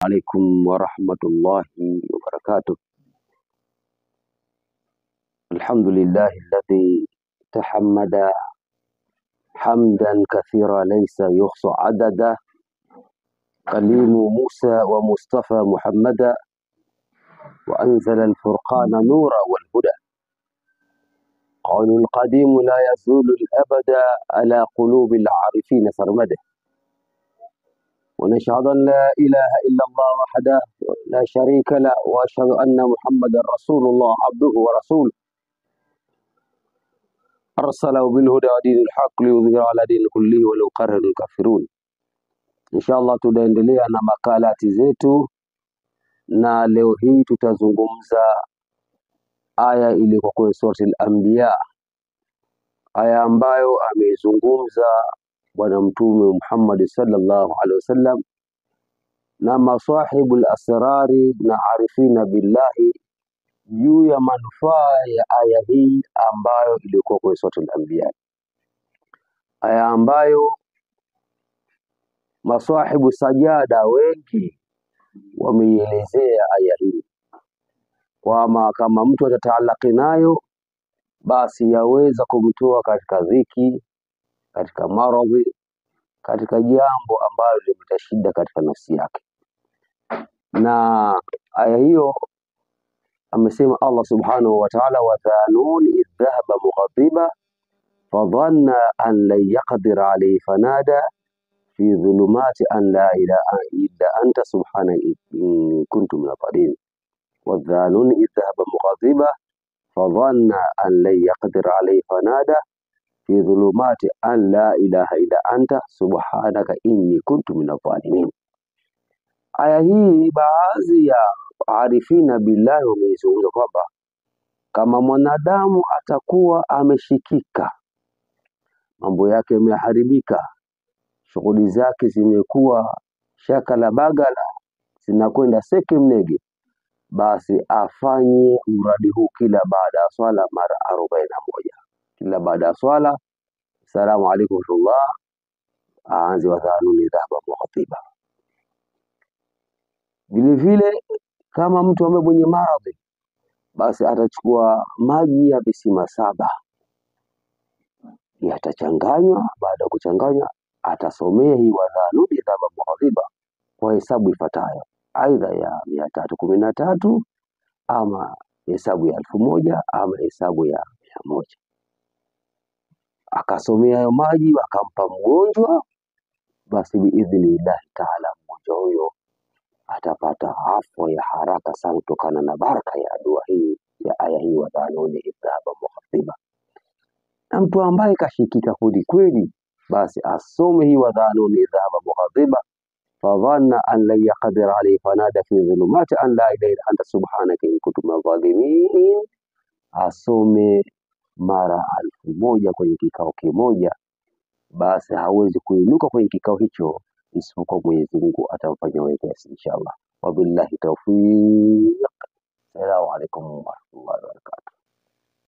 عليكم ورحمة الله وبركاته. الحمد لله الذي تحمد حمدا كثيرا ليس يحصى عددا، كليم موسى ومصطفى محمدا، وأنزل الفرقان نورا والهدى. قول القديم لا يزول الأبدا على قلوب العارفين سرمدا. ونشهد أن لا إله إلا الله وحده لا شريك له، وأشهد أن محمدا رسول الله عبده ورسوله، أرسله بالهدى ودين الحق ليظهر على دين كله ولو كره الكافرون. Inshallah tunaendelea na makalati zetu, na leo hii tutazungumza aya iliyoko kwenye sura Al-Anbiya, aya ambayo amezungumza Bwana Mtume Muhammad sallallahu alaihi wasallam na masahibul asrari na arifina billahi juu ya manufaa ya aya hii ambayo ilikuwa kwenye sura Al-Anbiya, aya ambayo masahibu sajada wengi wameielezea aya hii kwamba kama mtu atataalaki nayo basi yaweza kumtoa katika dhiki, katika maradhi, katika jambo ambalo limeta shida katika nafsi yake. Na aya hiyo amesema Allah subhanahu wa ta'ala, wa thanun idh dhahaba mughadiba fadhanna an lan yaqdir alayhi fanada fi dhulumati an la ilaha illa anta subhanaka inni kuntu minadh dhalimin. Wa thanun idh dhahaba mughadiba fadhanna an lan yaqdir alayhi fanada fi dhulumati an la ilaha illa anta subhanaka inni kuntu minadh dhalimin. Aya hii baadhi ya arifina billahi wameizungumza kwamba kama mwanadamu atakuwa ameshikika, mambo yake yameharibika, shughuli zake zimekuwa shakala bagala, zinakwenda seke mnege, basi afanye uradi huu kila baada ya swala mara 41. Kila baada ya swala, assalamu alaykum warahmatullah, aanze wa thanuni dhahaba mughadiba. Vile vile kama mtu ambaye mwenye maradhi, basi atachukua maji ya visima 7, yatachanganywa. Baada ya kuchanganywa atasomea hii wa thanuni dhahaba mughadiba kwa hesabu ifuatayo, aidha ya 313 ama hesabu ya 1000 ama hesabu ya 100. Akasomea hayo maji akampa mgonjwa, basi biidhnillahi taala mgonjwa huyo atapata afwa ya haraka sana kutokana na baraka ya dua hii ya aya hii wa thanuni dhahaba mughadiba. Na mtu ambaye kashikika kweli kweli, basi asome hii wa thanuni dhahaba mughadiba fadhanna an lan yaqdir alayhi fanada fi dhulumati an la ilaha illa anta subhanaka inni kuntu minadh dhalimin. Asome mara 1000 kwenye kikao kimoja, basi hawezi kuinuka kwenye kikao hicho isipokuwa Mwenyezi Mungu atamfanyia wepesi inshallah. Wabillahi tawfiq. Assalamu alaykum wa rahmatullahi wa barakatuh.